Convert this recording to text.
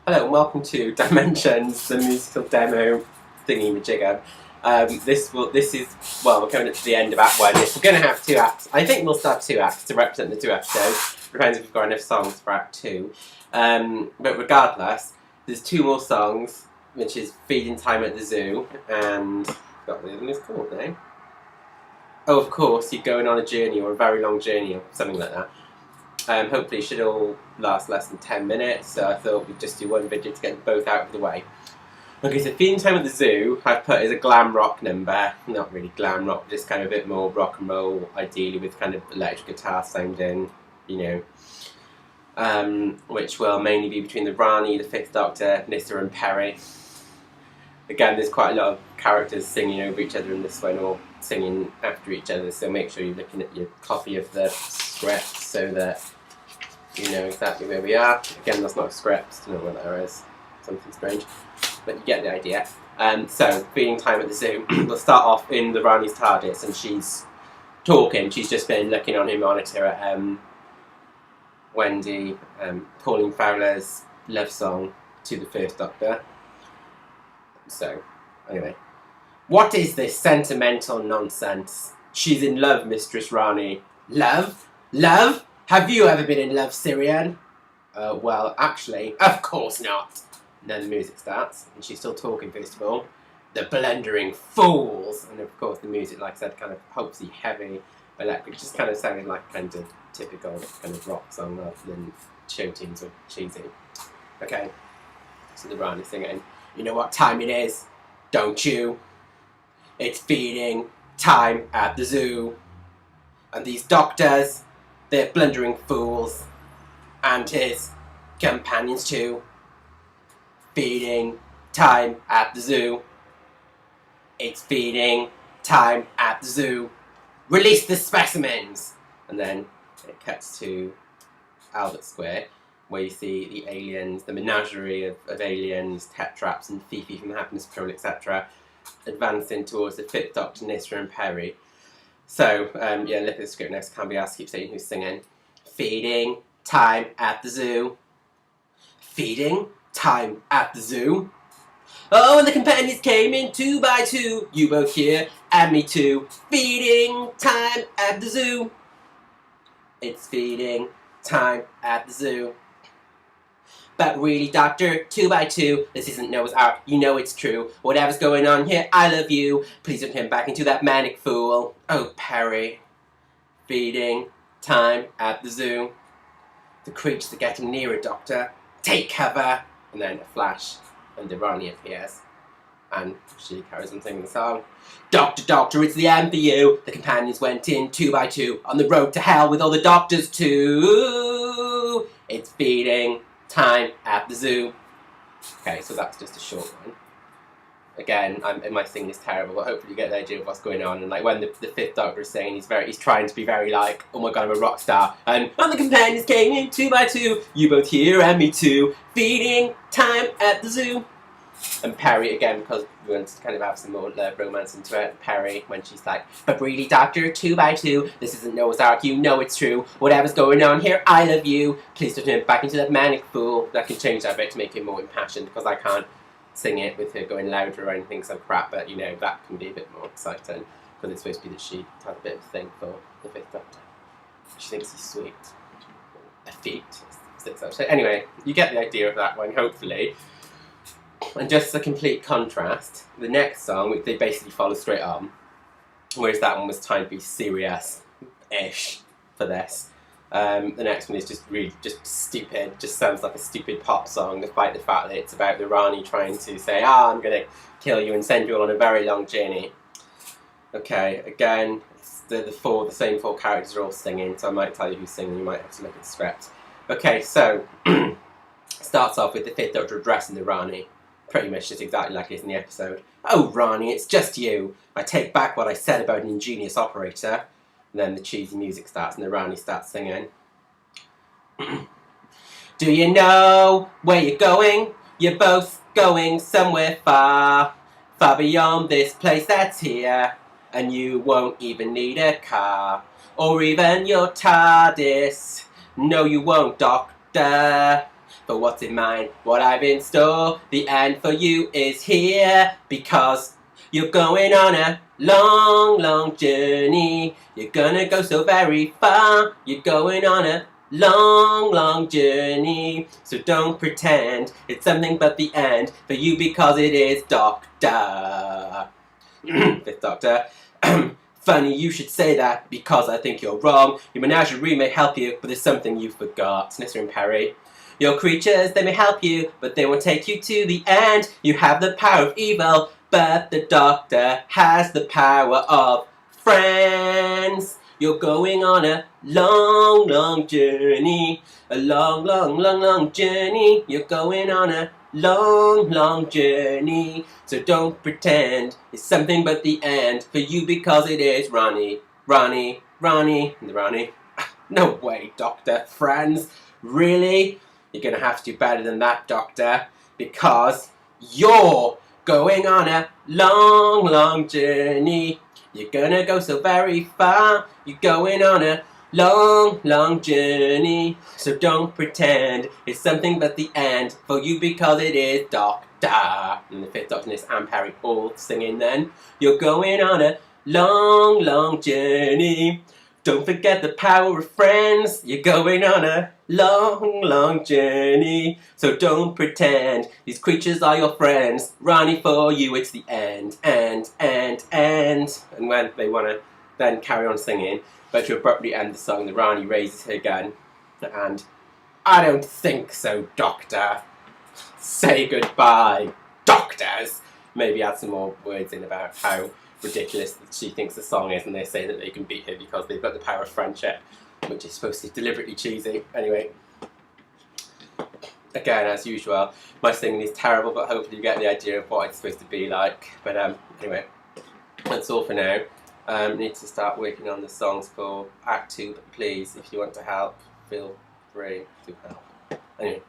Hello and welcome to Dimensions, the musical demo thingy-majigger. We're coming up to the end of Act 1. We're going to have 2 acts. I think we'll start 2 acts to represent the 2 episodes. Depends if we've got enough songs for Act 2. But regardless, there's 2 more songs, which is Feeding Time at the Zoo, and I forgot what the other one is called now. Oh, of course, you're going on a journey, or a very long journey, or something like that. Hopefully it should all last less than 10 minutes, so I thought we'd just do one video to get them both out of the way. Okay, so Feeding Time at the Zoo I've put as a glam rock number. Not really glam rock, just kind of a bit more rock and roll, ideally with kind of electric guitar sounding, which will mainly be between the Rani, the Fifth Doctor, Nyssa and Peri. Again, there's quite a lot of characters singing over each other in this one, or singing after each other, so make sure you're looking at your copy of the script so that you know exactly where we are. Again, that's not a script, I don't know what that is, something strange, but you get the idea. So, Feeding Time at the Zoo, we'll start off in the Rani's TARDIS, and she's talking, she's just been looking on her monitor at Wendy, Pauline Fowler's love song to the First Doctor. So, anyway. What is this sentimental nonsense? She's in love, Mistress Rani. Love? Love? Have you ever been in love, Sirian? Well, actually, of course not. And then the music starts, and she's still talking first of all. The blundering fools! And of course the music, like I said, kind of hopefully heavy, electric, just kind of sounded like kind of typical kind of rock song rather than show tunes or cheesy. Okay, so the Rani singing. You know what time it is, don't you? It's feeding time at the zoo. And these doctors, they're blundering fools. And his companions too. Feeding time at the zoo. It's feeding time at the zoo. Release the specimens! And then it cuts to Albert Square, where you see the aliens, the menagerie of aliens, Tetraps and Fifi from the Happiness Patrol, etc., advancing towards the Fifth Doctor, Nyssa and Peri. So, look at the script next. Can't be asked to keep saying who's singing. Feeding time at the zoo. Feeding time at the zoo. Oh, and the companions came in 2 by 2. You both here, and me too. Feeding time at the zoo. It's feeding time at the zoo. But really, Doctor, 2 by 2, this isn't Noah's Ark, you know it's true. Whatever's going on here, I love you. Please don't turn back into that manic fool. Oh, Peri. Feeding time at the zoo. The creatures are getting nearer, Doctor. Take cover. And then a flash, and the Rani appears. And she carries on singing the song. Doctor, Doctor, it's the end for you. The companions went in 2 by 2 on the road to hell with all the doctors too. It's feeding time at the zoo. Okay, so that's just a short one. Again, my singing is terrible, but hopefully you get the idea of what's going on. And like when the Fifth Doctor is saying, he's trying to be very like, oh my god, I'm a rock star. And the companions came in 2 by 2. You both here and me too. Feeding time at the zoo. And Peri, again, because we want to kind of have some more romance into it, Peri, when she's like, but really, Doctor, 2 by 2, this isn't Noah's Ark, you know it's true. Whatever's going on here, I love you. Please don't turn back into that manic fool. I can change that bit to make it more impassioned, because I can't sing it with her going louder or anything so crap, but, that can be a bit more exciting, because it's supposed to be that she has a bit of a thing for the Fifth Doctor. She thinks he's sweet. A feat. So anyway, you get the idea of that one, hopefully. And just as a complete contrast, the next song, which they basically follow straight on, whereas that one was trying to be serious-ish for this. The next one is just really just stupid, just sounds like a stupid pop song, despite the fact that it's about the Rani trying to say, I'm going to kill you and send you all on a very long journey. Okay, again, it's the same 4 characters are all singing, so I might tell you who's singing, you might have to look at the script. Okay, so, starts off with the Fifth Doctor addressing the Rani. Pretty much just exactly like it is in the episode. Oh, Rani, it's just you. I take back what I said about an ingenious operator. And then the cheesy music starts and the Rani starts singing. Do you know where you're going? You're both going somewhere far. Far beyond this place that's here. And you won't even need a car. Or even your TARDIS. No, you won't, Doctor. For what's in mine, what I've in store. The end for you is here, because you're going on a long, long journey. You're gonna go so very far. You're going on a long, long journey. So don't pretend it's something but the end for you, because it is, Doctor. Fifth Doctor. Funny you should say that, because I think you're wrong. Your menagerie may help you, but there's something you forgot. Snitter and Perry. Your creatures, they may help you, but they won't take you to the end. You have the power of evil, but the Doctor has the power of friends. You're going on a long, long journey. A long, long, long, long journey. You're going on a long, long journey. So don't pretend it's something but the end for you, because it is. Ronnie, Ronnie, Ronnie, and the Ronnie. No way, Doctor. Friends? Really? You're gonna have to do better than that, Doctor, because you're going on a long, long journey. You're gonna go so very far. You're going on a long, long journey. So don't pretend it's something but the end for you, because it is, Doctor. And the Fifth Doctor and Anne Perry all singing then. You're going on a long, long journey. Don't forget the power of friends. You're going on a long, long journey. So don't pretend these creatures are your friends. Ronnie, for you it's the end. And when they want to then carry on singing, but to abruptly end the song, the Ronnie raises her gun. And I don't think so, Doctor. Say goodbye, doctors. Maybe add some more words in about how ridiculous she thinks the song is, and they say that they can beat her because they've got the power of friendship, which is supposed to be deliberately cheesy. Anyway, again, as usual, my singing is terrible, but hopefully you get the idea of what it's supposed to be like. But anyway, that's all for now. Need to start working on the songs for Act 2, but please, if you want to help, feel free to help. Anyway.